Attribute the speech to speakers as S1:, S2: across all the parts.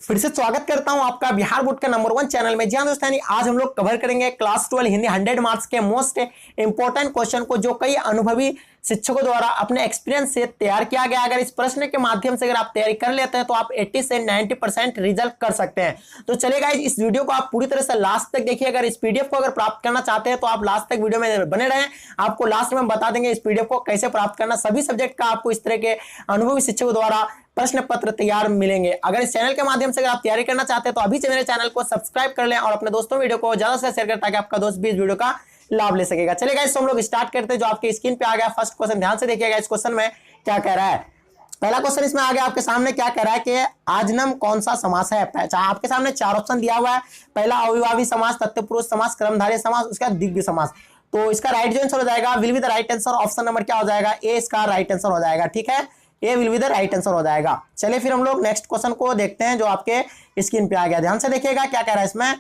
S1: फिर से स्वागत करता हूं आपका बिहार बोर्ड का नंबर 1 चैनल में। जी हाँ दोस्तों, आज हम लोग कवर करेंगे क्लास 12 हिंदी 100 मार्क्स के मोस्ट इंपॉर्टेंट क्वेश्चन को, जो कई अनुभवी शिक्षकों द्वारा अपने एक्सपीरियंस से तैयार किया गया। अगर इस प्रश्न के माध्यम से अगर आप तैयारी कर लेते हैं तो आप 80 से 90% रिजल्ट कर सकते हैं। तो चलिए गाइस, इस वीडियो को आप पूरी तरह से लास्ट तक देखिए। अगर इस पीडीएफ को अगर प्राप्त करना चाहते हैं तो आप लास्ट तक वीडियो में बने रहें। आपको लास्ट में बता देंगे इस पीडीएफ को कैसे प्राप्त करना। सभी सब्जेक्ट का आपको इस तरह के अनुभवी शिक्षकों द्वारा प्रश्न पत्र तैयार मिलेंगे। अगर इस चैनल के माध्यम से अगर आप तैयारी करना चाहते हैं तो अभी से मेरे चैनल को सब्सक्राइब कर लें और अपने दोस्तों वीडियो को ज्यादा से शेयर करें ताकि आपका दोस्त भी इस वीडियो का लाभ ले सकेगा। चलिए गाइस, हम लोग स्टार्ट करते हैं। जो आपके स्क्रीन पे आ गया फर्स्ट क्वेश्चन, ध्यान से देखिएगा इस क्वेश्चन में क्या कह रहा है। पहला क्वेश्चन इसमें आ गया आपके सामने, क्या कह रहा है कि आजनम कौन सा समास है। आपके सामने 4 ऑप्शन दिया हुआ है। पहला अविभावी समास, तत्पुरुष समास, कर्मधारय समास, उसका द्विगु समास। तो इसका राइट जो आंसर हो जाएगा will be the right answer. Option number क्या हो जाएगा, ए इसका राइट आंसर हो जाएगा। ठीक है, A will be the right answer हो जाएगा। चलिए फिर हम लोग नेक्स्ट क्वेश्चन को देखते हैं जो आपके स्क्रीन पे आ गया। ध्यान से देखिएगा क्या कह रहा है इसमें।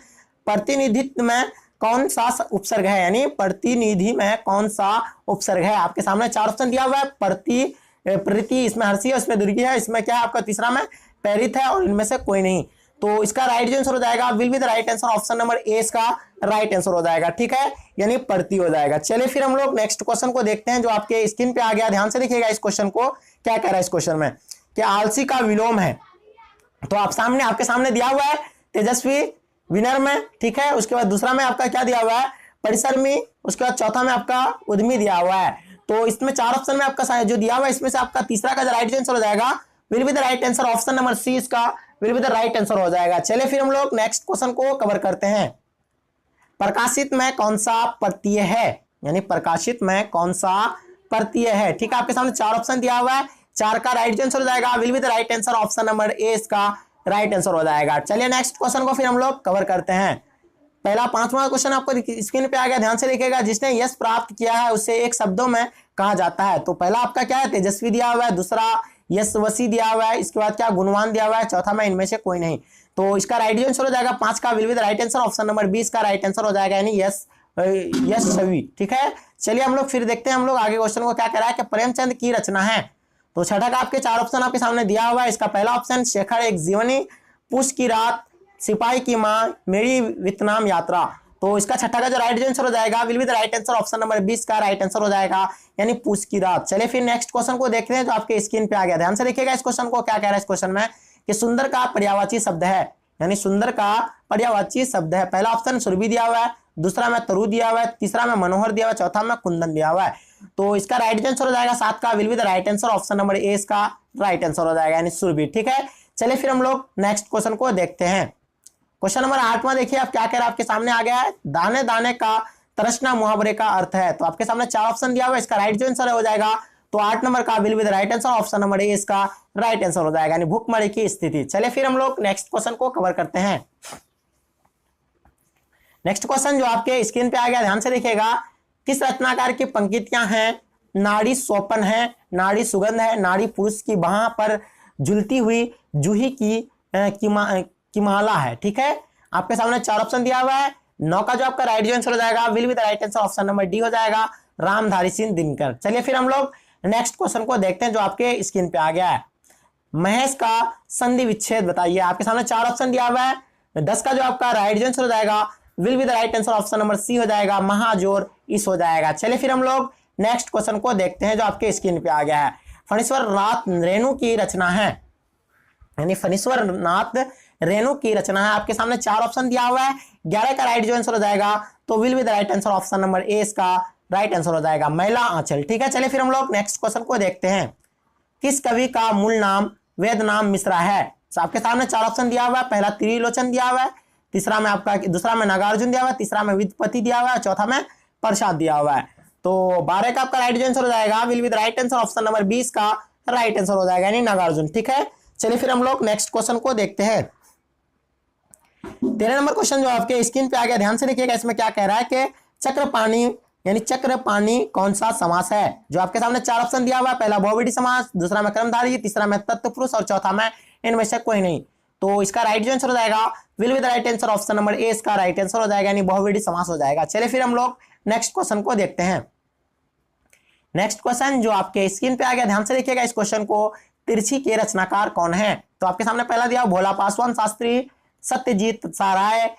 S1: प्रतिनिधित्व में कौन सा उपसर्ग है, यानी प्रतिनिधि में कौन सा उपसर्ग है। आपके सामने 4 ऑप्शन दिया हुआ है। प्रति, इसमें हर्षी है, इसमें दुर्गी है, इसमें क्या है आपका तीसरा में पैरित है और इनमें से कोई नहीं। तो इसका राइट जो आंसर हो जाएगा will be the right answer. Option number A इसका राइट आंसर हो जाएगा। ठीक है, यानी प्रति हो जाएगा। चलिए फिर हम लोग नेक्स्ट क्वेश्चन को देखते हैं जो आपके स्क्रीन पे आ गया। ध्यान से देखिएगा इस क्वेश्चन को, क्या कह रहा है इस क्वेश्चन में कि आलसी का विलोम है। तो आप सामने आपके सामने दिया हुआ है तेजस्वी विनर में। ठीक है, उसके बाद दूसरा में आपका क्या दिया हुआ है, परिश्रमी। उसके बाद चौथा में आपका उद्यमी दिया हुआ है। तो इसमें 4 ऑप्शन में आपका जो दिया हुआ है इसमें से आपका तीसरा का राइट आंसर हो जाएगा will be the right answer. Option number C इसका will be the right answer हो जाएगा। चलिए फिर हम लोग नेक्स्ट क्वेश्चन को कवर करते हैं। प्रकाशित में कौन सा प्रत्यय है, यानी प्रकाशित में कौन सा प्रत्यय है। ठीक है, आपके सामने 4 ऑप्शन दिया हुआ है। 4 का राइट आंसर हो जाएगा will be the right answer. Option number A इसका राइट आंसर हो जाएगा। चलिए नेक्स्ट क्वेश्चन को फिर हम लोग कवर करते हैं। पहला 5वां क्वेश्चन आपको स्क्रीन पे आ गया। ध्यान से देखिएगा, जिसने यश प्राप्त किया है उसे एक शब्दों में कहा जाता है। तो पहला आपका क्या है, तेजस्वी दिया हुआ है। दूसरा यशस्वी दिया हुआ है। इसके बाद क्या, गुणवान दिया हुआ है। चौथा में इनमें से कोई नहीं। तो इसका राइट आंसर हो जाएगा 5 का will be the right answer. Option number 20 का राइट आंसर हो जाएगा, यानी यशस्वी। ठीक है, चलिए हम लोग फिर देखते हैं हम लोग आगे क्वेश्चन को क्या कह रहा है कि प्रेमचंद की रचना है। तो छठा का आपके 4 ऑप्शन आपके सामने दिया हुआ है। इसका पहला ऑप्शन शेखर एक जीवनी, पूस की रात, सिपाही की माँ, मेरी वियतनाम यात्रा। तो इसका छठा का जो राइट आंसर हो जाएगा will be the right answer. Option number 20 का राइट आंसर हो जाएगा, यानी पूस की रात। चलिए फिर नेक्स्ट क्वेश्चन को देखते हैं जो आपके स्क्रीन पे आ गया। ध्यान से देखिएगा इस क्वेश्चन को, क्या कह रहा है इस क्वेश्चन में कि सुंदर का पर्यायवाची शब्द है, यानी सुंदर का पर्यायवाची शब्द है। पहला ऑप्शन सुरभि दिया हुआ है। दूसरा में तरु दिया हुआ है। तीसरा में मनोहर दिया हुआ है। चौथा में कुंदन दिया हुआ है। तो इसका राइट आंसर हो जाएगा 7 का will be the right answer. Option number A इसका राइट आंसर हो जाएगा, यानी सुरभि। ठीक है, चलिए फिर हम लोग नेक्स्ट क्वेश्चन को देखते हैं। क्वेश्चन नंबर 8वां देखिए आप क्या कह रहा है। आपके सामने आ गया है, दाने दाने का तरसना मुहावरे का अर्थ है। तो आपके सामने 4 ऑप्शन दिया हुआ है। इसका राइट जो आंसर हो जाएगा तो 8 नंबर का will be the right answer. Option number A इसका राइट आंसर हो जाएगा, यानी भूखमरी की स्थिति। चलिए फिर हम लोग नेक्स्ट क्वेश्चन को कवर करते हैं। नेक्स्ट क्वेश्चन जो आपके स्क्रीन पे आ गया, ध्यान से देखिएगा। किस रचनाकार की पंक्तियां हैं, नाड़ी सोपन है, नाड़ी सुगंध है, नाड़ी पुरुष की बाह पर झुलती हुई जूही की माला है। ठीक है, आपके सामने 4 ऑप्शन दिया हुआ है। 9 का जो आपका राइट आंसर हो जाएगा will be the right answer. Option number D हो जाएगा, रामधारी सिंह दिनकर। चलिए फिर हम लोग नेक्स्ट क्वेश्चन को देखते हैं जो आपके स्क्रीन पे आ गया है। महेश का संधि विच्छेद बताइए। आपके सामने 4 ऑप्शन दिया हुआ है। 10 का जो आपका राइट आंसर हो जाएगा will be the right answer. Option number C हो जाएगा, महाजोर इस हो जाएगा। चलिए फिर हम लोग नेक्स्ट क्वेश्चन को देखते हैं जो आपके स्क्रीन पे आ गया है। फणीश्वर नाथ रेणु की रचना है, यानी फणीश्वर नाथ रेणु की रचना है। आपके सामने 4 ऑप्शन दिया हुआ है। 11 का राइट जो आंसर हो जाएगा तो will be the right answer. Option number A इसका राइट आंसर हो जाएगा, मैला आंचल। ठीक है, चलिए फिर हम लोग नेक्स्ट क्वेश्चन को देखते हैं। किस कवि का मूल नाम वेद नाम मिश्रा है। तो आपके सामने 4 ऑप्शन दिया हुआ है। पहला त्रिलोचन दिया हुआ है। तीसरा में आपका, दूसरा में नागार्जुन दिया हुआ है। तीसरा में विद्यापति दिया हुआ है। चौथा में प्रसाद दिया हुआ है। तो 12 का आपका राइट आंसर हो जाएगा will be the right answer. Option number 20 का राइट आंसर हो जाएगा, यानी नागार्जुन। ठीक है, चलिए फिर हम लोग नेक्स्ट क्वेश्चन को देखते हैं। 13 नंबर क्वेश्चन जो आपके स्क्रीन पे आ गया, ध्यान से देखिएगा इसमें क्या कह रहा है कि चक्रपाणी, यानी चक्रपाणी कौन सा समास है। जो आपके सामने 4 ऑप्शन दिया हुआ है। पहला बहुव्रीहि समास, दूसरा में कर्मधारय, तीसरा में तत्पुरुष और चौथा में इनमें से कोई नहीं। तो इसका राइट जो आंसर हो जाएगा will be the right answer. Option number A इसका राइट आंसर हो जाएगा, यानी बहुव्रीहि समास हो जाएगा। चलिए फिर हम लोग नेक्स्ट क्वेश्चन को देखते हैं। नेक्स्ट क्वेश्चन जो आपके स्क्रीन पे आ गया, ध्यान से देखिएगा इस क्वेश्चन को, तिरछी के रचनाकार कौन है? तो आपके सामने पहला दिया भोला पासवान शास्त्री, सत्यजीत साराय,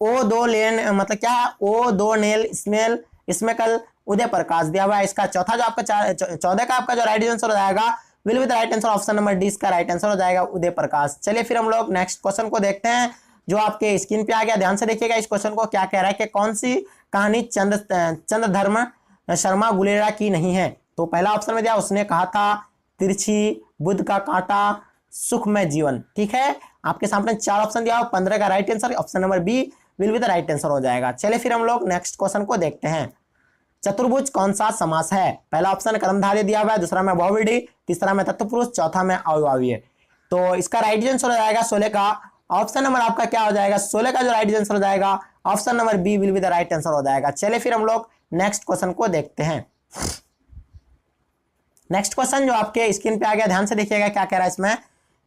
S1: ओ दो लेन मतलब क्या है, ओ दो नेल स्मेल स्मेकल, उदय प्रकाश दिया हुआ है। इसका चौथा जो आपका 14 का आपका जो राइट आंसर हो जाएगा will be the right answer, option number D इसका राइट आंसर हो जाएगा उदय प्रकाश। चलिए फिर हम लोग नेक्स्ट क्वेश्चन को देखते हैं जो आपके स्क्रीन पे आ गया। ध्यान से देखिएगा इस क्वेश्चन को, क्या कह रहा है कि कौन सी कहानी चंद्रधर्म शर्मा गुलेरा की नहीं है? तो पहला ऑप्शन में दिया, उसने कहा था, तिरछी, बुद्ध का कांटा, सुखमय जीवन। ठीक है, आपके सामने 4 ऑप्शन दिया, 15 का right answer option number B will be the right answer हो जाएगा। चलिए फिर हम लोग नेक्स्ट क्वेश्चन को देखते हैं। चतुर्भुज कौन सा समास है? पहला ऑप्शन कर्मधारय दिया हुआ है, दूसरा में बहुव्रीहि, तीसरा में तत्पुरुष, चौथा में अव्ययभावीय। तो इसका राइट आंसर हो जाएगा 16 का ऑप्शन नंबर आपका क्या हो जाएगा, 16 का जो राइट आंसर हो जाएगा option number B will be the right answer हो जाएगा। चलिए फिर हम लोग नेक्स्ट क्वेश्चन को देखते हैं। नेक्स्ट क्वेश्चन जो आपके स्क्रीन पे आ गया, ध्यान से देखिएगा क्या कह रहा है इसमें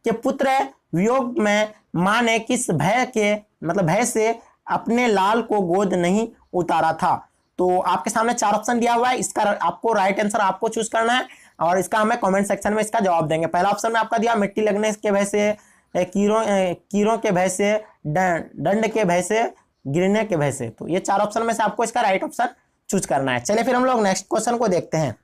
S1: कि पुत्र वियोग में मां ने किस भय के मतलब भय से अपने लाल को गोद नहीं उतारा था? तो आपके सामने 4 ऑप्शन दिया हुआ है, इसका आपको राइट आंसर आपको चूज करना है और इसका हमें कमेंट सेक्शन में इसका जवाब देंगे। पहला ऑप्शन में आपका दिया मिट्टी लगने के भय से, कीड़ों के भय से, दंड के भय से, गिरने के भय से। तो ये 4 ऑप्शन में से आपको इसका राइट ऑप्शन चूज करना है। चलिए फिर हम लोग नेक्स्ट क्वेश्चन को देखते हैं।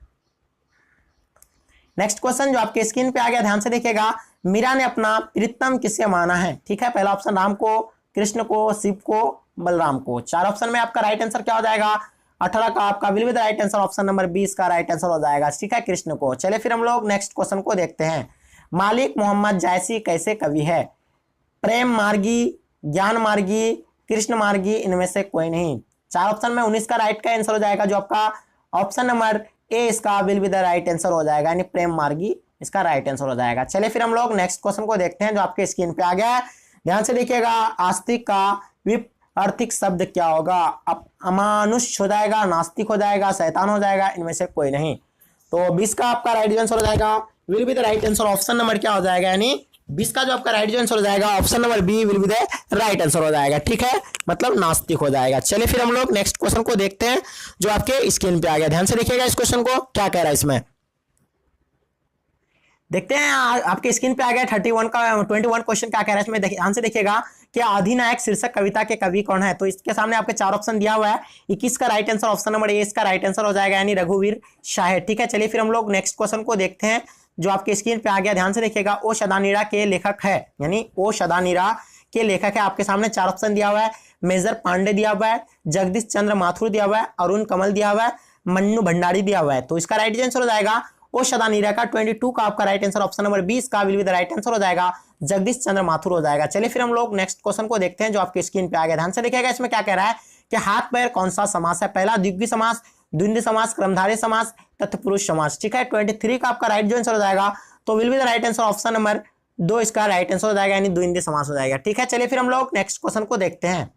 S1: नेक्स्ट क्वेश्चन जो आपके स्क्रीन पे आ गया, ध्यान से देखिएगा, मीरा ने अपना प्रीतम किसे माना है? ठीक है, पहला ऑप्शन राम को, कृष्ण को, शिव को, बलराम को। 4 ऑप्शन में आपका राइट आंसर क्या हो जाएगा, 18 का आपका will be the right answer, option number 20 का राइट आंसर हो जाएगा। ठीक है, कृष्ण को। चलिए फिर हम लोग नेक्स्ट क्वेश्चन को देखते हैं। मालिक मोहम्मद जायसी कैसे कवि है? प्रेम मार्गी, ज्ञान मार्गी, कृष्ण मार्गी, इनमें से कोई नहीं। 4 ऑप्शन में 19 का राइट का आंसर हो जाएगा, जो आपका ऑप्शन नंबर ए इसका will be the right answer हो जाएगा, यानी प्रेम मार्गी इसका राइट आंसर हो जाएगा। चलिए फिर हम लोग नेक्स्ट क्वेश्चन को देखते हैं जो आपके स्क्रीन पे आ गया है। ध्यान से देखिएगा, आस्तिक का विपरीत शब्द क्या होगा? अमानुष हो जाएगा, नास्तिक हो जाएगा, शैतान हो जाएगा, इनमें से कोई नहीं। तो 20 का आपका राइट आंसर हो जाएगा will be the right answer, option number क्या हो जाएगा, यानी 20 का जो आपका राइट आंसर हो जाएगा option number B will be the right answer हो जाएगा। ठीक है, मतलब नास्तिक हो जाएगा। चलिए फिर हम लोग नेक्स्ट क्वेश्चन को देखते हैं जो आपके स्क्रीन पे आ गया। ध्यान से देखिएगा इस क्वेश्चन को, क्या कह रहा है इसमें देखते हैं। आपके स्क्रीन पे आ गया 21 क्वेश्चन, क्या कह रहा है इसमें ध्यान से देखिएगा कि अधिनायक शीर्षक कविता के कवि कौन है? तो इसके सामने आपके 4 ऑप्शन दिया हुआ है, 21 का right answer option number A इसका राइट आंसर हो जाएगा, यानी रघुवीर शाह। ठीक है, चलिए फिर हम लोग नेक्स्ट क्वेश्चन को देखते हैं जो आपके स्क्रीन पे आ गया। ध्यान से देखिएगा, ओ शदानीरा के लेखक है, यानी ओ शदानीरा के लेखक है। आपके सामने 4 ऑप्शन दिया हुआ है, मेजर पांडे दिया हुआ है, जगदीश चंद्र माथुर दिया हुआ है, अरुण कमल दिया हुआ है, मन्नू भंडारी दिया हुआ है। तो इसका राइट आंसर हो जाएगा ओ शदानीरा का 22 का आपका राइट आंसर, ऑप्शन नंबर 20 का will be the right answer हो जाएगा, जगदीश चंद्र माथुर हो जाएगा। चलिए फिर हम लोग नेक्स्ट क्वेश्चन को देखते हैं जो आपके स्क्रीन पे आ गया। ध्यान से देखिएगा, इसमें क्या कह रहा है कि हाथ पैर कौन सा समास है? पहला द्विग्वी समास, द्वंद्व समास, कर्मधारय समास, तत्पुरुष समास। ठीक है, 23 का आपका राइट जो आंसर हो जाएगा तो will be the right answer, option number 2 इसका राइट आंसर हो जाएगा, यानी द्वंद्व समास हो जाएगा। ठीक है, चलिए फिर हम लोग नेक्स्ट क्वेश्चन को देखते हैं।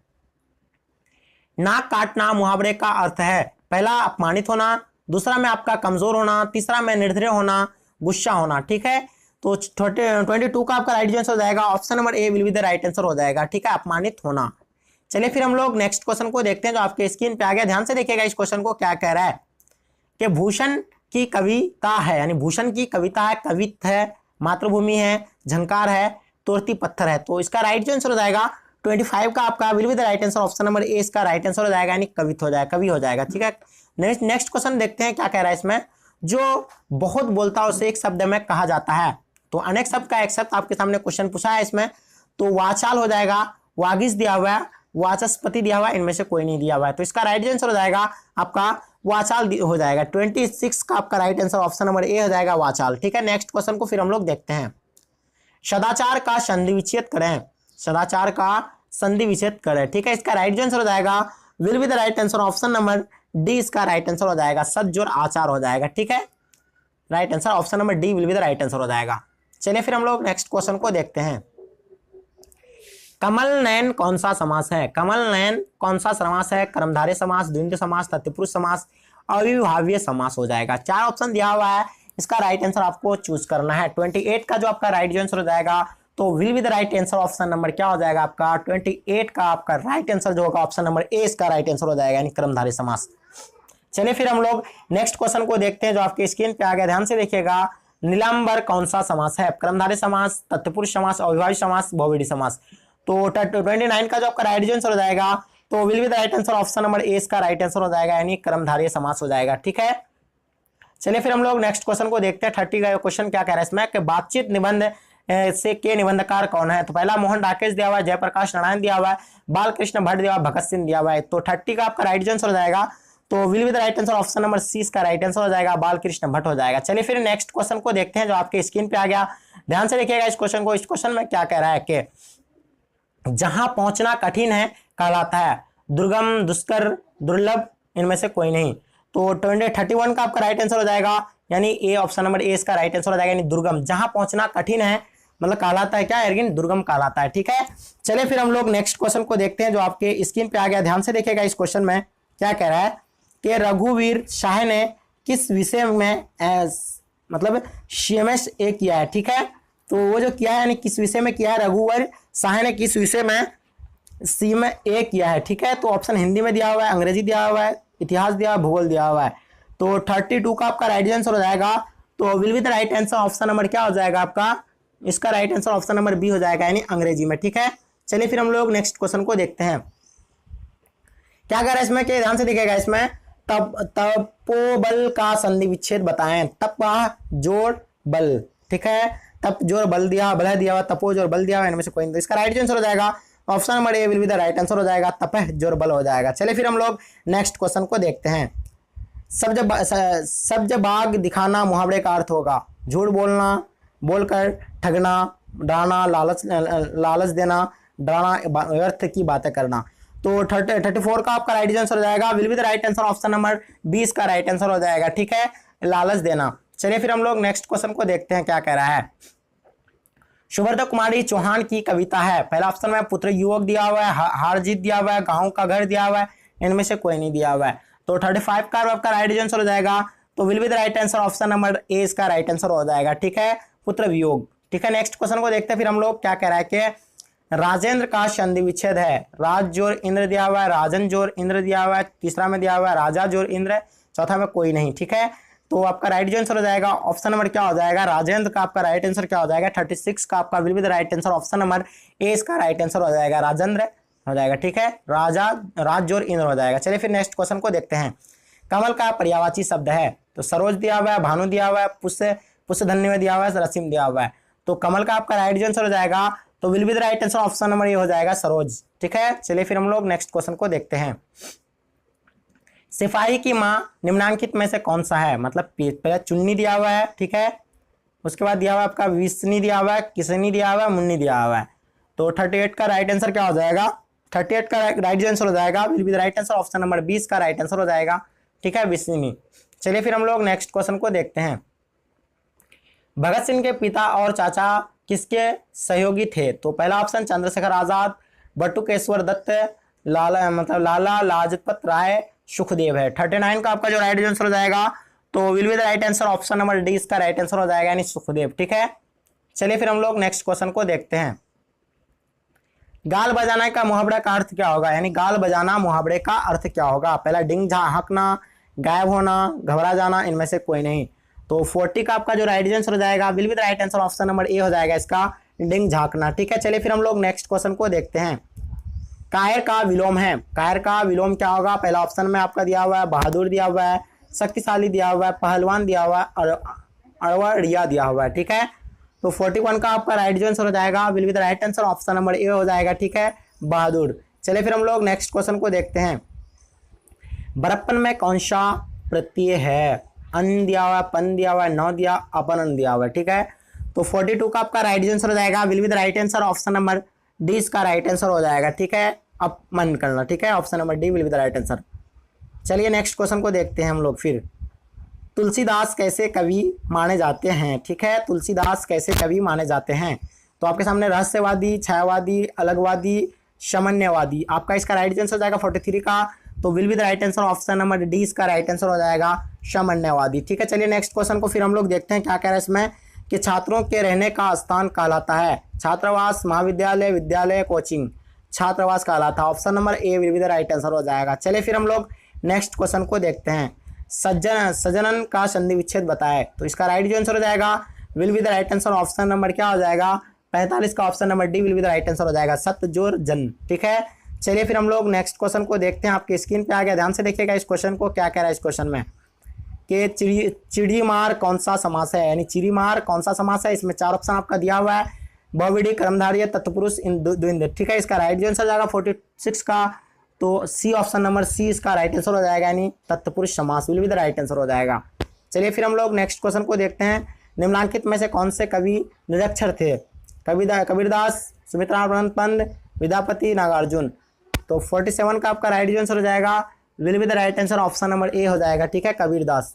S1: नाक काटना मुहावरे का अर्थ है? पहला अपमानित होना, दूसरा में आपका कमजोर होना, तीसरा में निर्दय होना, गुस्सा होना। ठीक है, तो 22 का आपका राइट आंसर हो जाएगा, option number A will be the right answer हो जाएगा। ठीक है, अपमानित होना। चलिए फिर हम लोग नेक्स्ट क्वेश्चन को देखते हैं जो आपके स्क्रीन पे आ गया। ध्यान से देखिएगा इस क्वेश्चन को, क्या कह रहा है कि भूषण की कविता है, यानी भूषण की कविता है, कवित है, मातृभूमि है, झंकार है, तोरती पत्थर है। तो इसका राइट जो आंसर हो जाएगा 25 का आपका will be the right answer, option number A इसका राइट आंसर हो जाएगा, यानी कवित हो जाएगा, कवि हो जाएगा। ठीक है, नेक्स्ट क्वेश्चन देखते हैं क्या कह रहा है इसमें। जो बहुत बोलता है उसे एक शब्द में कहा जाता है। तो अनेक शब्द का एक शब्द आपके सामने क्वेश्चन पूछा है इसमें, तो वाचाल हो जाएगा, वागिश दिया हुआ है, वाचस्पति दिया हुआ है, इनमें से कोई नहीं दिया हुआ है। तो इसका राइट आंसर हो जाएगा आपका वाचाल हो जाएगा। 26 का आपका right answer, option number A हो जाएगा, वाचाल। ठीक है, नेक्स्ट क्वेश्चन को फिर हम लोग देखते हैं। सदाचार का संधि विच्छेद करें, सदाचार का संधि विच्छेद करें। ठीक है, इसका राइट आंसर हो जाएगा will be the right answer, option number D इसका राइट आंसर हो जाएगा, सद और आचार हो जाएगा। ठीक है, right answer option number D will be the right answer हो जाएगा। चलिए फिर हम लोग नेक्स्ट क्वेश्चन को देखते हैं। कमल नयन कौन सा समास है? कमल नयन कौन सा समास है? कर्मधारय समास, द्वंद्व समास, तत्पुरुष समास, अविभाज्य समास हो जाएगा। 4 ऑप्शन दिया हुआ है, इसका राइट आंसर आपको चूज करना है। 28 का जो आपका राइट आंसर हो जाएगा तो will be the right answer, option number क्या हो जाएगा आपका 28 का आपका राइट आंसर जो होगा ऑप्शन नंबर ए इसका राइट आंसर हो जाएगा, यानी कर्मधारय समास। चलिए फिर हम लोग नेक्स्ट क्वेश्चन को देखते हैं जो आपके स्क्रीन पे आ गया। ध्यान से देखिएगा, नीलांबर कौन सा समास है? कर्मधारय समास, तत्पुरुष समास, अविभाज्य समास, बहुव्रीहि समास। तो 29 का जो आपका राइट आंसर हो जाएगा, तो will be the right answer option number A इसका राइट आंसर हो जाएगा, यानी कर्मधारय समास हो जाएगा। ठीक है, चलिए फिर हम लोग नेक्स्ट क्वेश्चन को देखते हैं। 30 का क्वेश्चन क्या कह रहा है इसमें कि बातचीत निबंध से के निबंधकार कौन है? तो पहला मोहन राकेश दिया हुआ है, जयप्रकाश नारायण दिया हुआ है, बालकृष्ण भट्ट दिया हुआ है, भगत सिंह दिया हुआ है। तो 30 का आपका राइट आंसर हो जाएगा, तो will be the right answer option number C इसका राइट आंसर हो जाएगा, बालकृष्ण भट्ट हो जाएगा। चलिए फिर नेक्स्ट क्वेश्चन को देखते हैं जो आपके स्क्रीन पे आ गया। ध्यान से देखिएगा इस क्वेश्चन को। इस क्वेश्चन में क्या कह रहा है कि जहां पहुंचना कठिन है कहलाता है दुर्गम, दुष्कर, दुर्लभ, इनमें से कोई नहीं। तो 31 का आपका राइट आंसर हो जाएगा, यानी ए ऑप्शन नंबर ए इसका राइट आंसर हो जाएगा, यानी दुर्गम। जहां पहुंचना कठिन है मतलब कहलाता है क्या अर्जुन? दुर्गम कहलाता है। ठीक है, चलिए फिर हम लोग नेक्स्ट क्वेश्चन को देखते हैं जो आपके स्क्रीन पे आ गया। ध्यान से देखिएगा इस क्वेश्चन में क्या कह रहा है कि रघुवीर शाह ने किस विषय में मतलब CMS ए किया है। ठीक है, तो वो जो किया है यानी किस विषय में किया है, रघुवीर शाह ने किस विषय में CMS ए किया है। ठीक है, तो ऑप्शन हिंदी में दिया हुआ है, अंग्रेजी दिया हुआ है, इतिहास दिया हुआ है, भूगोल दिया हुआ है। तो 32 का आपका राइट आंसर हो जाएगा, तो will be the right answer option number क्या हो जाएगा आपका? इसका right answer option number B हो जाएगा, यानी अंग्रेजी में। ठीक है, चलिए फिर हम लोग नेक्स्ट क्वेश्चन को देखते हैं। क्या कर रहा है इसमें कि ध्यान से देखिएगा इसमें, तपोबल का संधि विच्छेद बताएं। तप जोड़ बल। ठीक है, तप जोड़ बल दिया, बल दिया हुआ, तपो जोड़ बल दिया हुआ, इनमें से कोई नहीं। तो इसका राइट आंसर हो जाएगा option number A will be the right answer हो जाएगा, तपह जोड़ बल हो जाएगा। चलिए फिर हम लोग नेक्स्ट क्वेश्चन को देखते हैं। सब्ज बाग दिखाना मुहावरे का अर्थ होगा झूठ बोलना, बोलकर ठगना, डराना, लालच देना, डराना, व्यर्थ की बातें करना। तो 34 का आपका राइट आंसर हो जाएगा, will be the right answer option number 20 का राइट आंसर हो जाएगा। ठीक है, लालच देना। चलिए फिर हम लोग नेक्स्ट क्वेश्चन को देखते हैं क्या कह रहा है। सुब्रता कुमारी चौहान की कविता है। पहला ऑप्शन में पुत्र युवक दिया हुआ है, हार जीत दिया हुआ है, गाँव का घर दिया हुआ है, इनमें से कोई नहीं दिया हुआ है। तो 35 का आपका राइट आंसर हो जाएगा, तो will be the right answer option number A इसका राइट आंसर हो जाएगा। ठीक है, पुत्र वियोग। ठीक है, नेक्स्ट क्वेश्चन को देखते हैं फिर हम लोग क्या कह रहा है कि राजेंद्र का संधि विच्छेद है। राज जोर इंद्र दिया हुआ है, राजन जोर इंद्र दिया हुआ है, तीसरा में दिया हुआ है राजा जोर इंद्र, चौथा में कोई नहीं। ठीक है, तो आपका राइट आंसर हो जाएगा ऑप्शन नंबर क्या हो जाएगा? राजेंद्र का आपका राइट आंसर क्या हो जाएगा? 36 का आपका will be the right answer option number A इसका राइट आंसर हो जाएगा, राजेंद्र हो जाएगा। ठीक है, राज जोर इंद्र हो जाएगा। चलिए फिर नेक्स्ट क्वेश्चन को देखते हैं। कमल का पर्यायवाची शब्द है। तो सरोज दिया हुआ है, भानु दिया हुआ है, पुष्यधन्य में दिया हुआ है, रसीम दिया हुआ है। तो कमल का आपका राइट आंसर हो जाएगा, तो will be the right answer option number ये हो जाएगा, सरोज। ठीक है, चलिए फिर हम लोग नेक्स्ट क्वेश्चन को देखते हैं। सिपाही की मां निम्नांकित में से कौन सा है? मतलब पहले चुन्नी दिया हुआ है। ठीक है, उसके बाद दिया हुआ है आपका विष्णी दिया हुआ है, किसनी दिया हुआ है, मुन्नी दिया हुआ है। तो 38 का राइट आंसर क्या हो जाएगा? 38 का राइट आंसर हो जाएगा, will be the right answer option number 20 का राइट आंसर हो जाएगा। ठीक है, विष्णी। चलिए फिर हम लोग नेक्स्ट क्वेश्चन को देखते हैं। भगत सिंह के पिता और चाचा किसके सहयोगी थे? तो पहला ऑप्शन चंद्रशेखर आजाद, बटुकेश्वर दत्त, लाला लाजपत राय, सुखदेव है। 39 का आपका जो राइट आंसर हो जाएगा, तो will be the right answer option number D इसका राइट आंसर हो जाएगा, यानी सुखदेव। ठीक है, चलिए फिर हम लोग नेक्स्ट क्वेश्चन को देखते हैं। गाल बजाना का मुहावरे का अर्थ क्या होगा? यानी गाल बजाना मुहावरे का अर्थ क्या होगा? पहला डिंग झांकना, गायब होना, घबरा जाना, इनमें से कोई नहीं। तो 40 का आपका जो राइट आंसर हो जाएगा, will be the right answer option number A हो जाएगा इसका, डिंग झांकना। ठीक है, चलिए फिर हम लोग नेक्स्ट क्वेश्चन को देखते हैं। कायर का विलोम है। कायर का विलोम क्या होगा? पहला ऑप्शन में आपका दिया हुआ है बहादुर दिया हुआ है, शक्तिशाली दिया हुआ है, पहलवान दिया हुआ है, और अड़वड़िया दिया हुआ है। ठीक है, तो 41 का आपका राइट आंसर हो जाएगा, will be the right answer option number A हो जाएगा। ठीक है, बहादुर। चलिए फिर हम लोग नेक्स्ट क्वेश्चन को देखते हैं। बड़प्पन में कौन सा प्रत्यय है? अन दिया हुआ है, पन दिया हुआ है, न दिया, अपन दिया हुआ है। ठीक है, तो 42 का आपका राइट आंसर हो जाएगा, will be the right answer option number D इसका राइट आंसर हो जाएगा। ठीक है, अब मन करना। ठीक है, option number D will be the right answer. चलिए नेक्स्ट क्वेश्चन को देखते हैं हम लोग फिर। तुलसीदास कैसे कवि माने जाते हैं? ठीक है, तुलसीदास कैसे कवि माने जाते हैं? तो आपके सामने रहस्यवादी, छायावादी, अलगवादी, सामान्यवादी। आपका इसका राइट आंसर हो जाएगा 43 का, तो will be the right answer option number D इसका राइट आंसर हो जाएगा, सामान्यवादी। ठीक है, चलिए नेक्स्ट क्वेश्चन को फिर हम लोग देखते हैं क्या कह रहा है इसमें कि छात्रों के रहने का स्थान कहलाता है। छात्रावास, महाविद्यालय, विद्यालय, कोचिंग। छात्रावास कहलाता है, option number A will be the right answer हो जाएगा। चलिए फिर हम लोग नेक्स्ट क्वेश्चन को देखते हैं। सज्जनन का संधि विच्छेद बताए। तो इसका राइट आंसर हो जाएगा, will be the right answer. Option number क्या हो जाएगा 45 का option number D will be the right answer हो जाएगा, सतजोरजन। ठीक है, चलिए फिर हम लोग नेक्स्ट क्वेश्चन को देखते हैं। आपकी स्क्रीन पे आ गया, ध्यान से देखिएगा इस क्वेश्चन को। क्या कह रहा है इस क्वेश्चन में कि चिड़ीमार कौन सा समास है, यानी चिड़ीमार कौन सा समास है। इसमें 4 ऑप्शन आपका दिया हुआ है, बहुव्रीहि, कर्मधारय, तत्पुरुष, द्वंद्व। ठीक है, इसका राइट आंसर जाएगा 46 का, तो सी ऑप्शन नंबर सी इसका राइट आंसर हो जाएगा, यानी तत्पुरुष समास will be the right answer हो जाएगा। चलिए फिर हम लोग नेक्स्ट क्वेश्चन को देखते हैं। निम्नलिखित में से कौन से कवि निरक्षर थे? कबीरदास, सुमित्रानंद पंत, विद्यापति, नागार्जुन। तो 47 का आपका राइट आंसर हो जाएगा, will be the right answer option number A हो जाएगा। ठीक है, कबीरदास।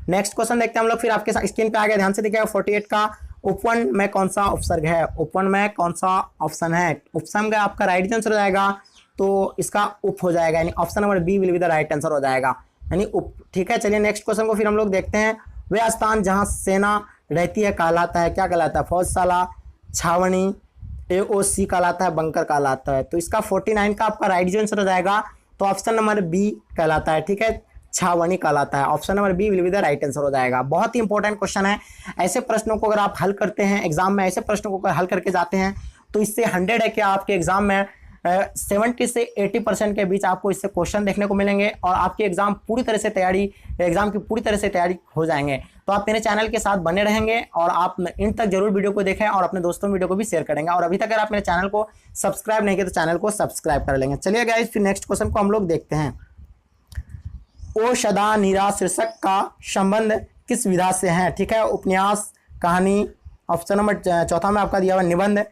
S1: नेक्स्ट क्वेश्चन देखते हैं हम लोग, फिर आपके स्क्रीन पे आ गया, ध्यान से देखिएगा। 48 का उपवन में कौन सा उपसर्ग है? उपवन में कौन सा ऑप्शन है? उपसर्ग का आपका राइट आंसर हो जाएगा, तो इसका उप हो जाएगा, यानी option number B will be the right answer हो जाएगा, यानी उप। ठीक है, चलिए नेक्स्ट क्वेश्चन को फिर हम लोग देखते हैं। वह स्थान जहां सेना रहती है कहलाता है, क्या कहलाता है? फौजशाला, छावनी, AOC कहलाता है, बंकर कहलाता है। तो इसका 49 का आपका राइट आंसर हो जाएगा, तो ऑप्शन नंबर बी कहलाता है। ठीक है, छावनी कहलाता है, option number B will be the right answer हो जाएगा। बहुत ही इंपॉर्टेंट क्वेश्चन है। ऐसे प्रश्नों को अगर आप हल करते हैं एग्जाम में, ऐसे प्रश्नों को अगर हल करके जाते हैं तो इससे 100 है कि आपके एग्जाम में 70 से 80% के बीच आपको इससे क्वेश्चन देखने को मिलेंगे और आपके एग्जाम की पूरी तरह से तैयारी हो जाएंगे। तो आप मेरे चैनल के साथ बने रहेंगे और आप इन तक जरूर वीडियो को देखें और अपने दोस्तों वीडियो को भी शेयर करेंगे। और अभी तक अगर आप मेरे चैनल को सब्सक्राइब नहीं किया तो चैनल को सब्सक्राइब कर लेंगे। चलिए गाइस, फिर नेक्स्ट क्वेश्चन को हम लोग देखते हैं। ओषधा नीरा शीर्षक का संबंध किस विधा से है? ठीक है, उपन्यास, कहानी, ऑप्शन नंबर चौथा में आपका दिया हुआ निबंध,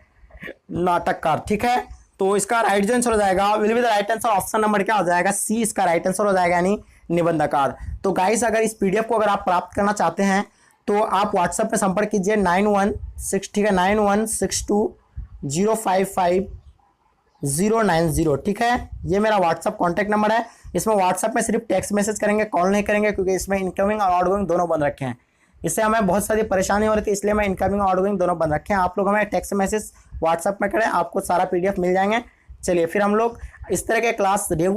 S1: नाटककार। ठीक है, तो इसका राइट आंसर हो जाएगा, will be the right answer option number क्या हो जाएगा? सी इसका राइट आंसर हो जाएगा, यानी निबंधकार। तो गाइस, अगर इस पीडीएफ को अगर आप प्राप्त करना चाहते हैं तो आप व्हाट्सएप पे संपर्क कीजिए 9162 055 ठीक है, ये मेरा व्हाट्सएप कॉन्टैक्ट नंबर है। इसमें व्हाट्सएप में सिर्फ टेक्स्ट मैसेज करेंगे, कॉल नहीं करेंगे, क्योंकि इसमें इनकमिंग और आउटगोइंग दोनों बंद रखे हैं। इससे हमें बहुत सारी परेशानी हो रही थी, इसलिए मैं इनकमिंग और आउटगोइंग दोनों बंद रखे हैं। आप लोग हमें टेक्स्ट मैसेज व्हाट्सएप में करें, आपको सारा पीडीएफ मिल जाएंगे। चलिए फिर हम लोग इस तरह के क्लास रेगुलर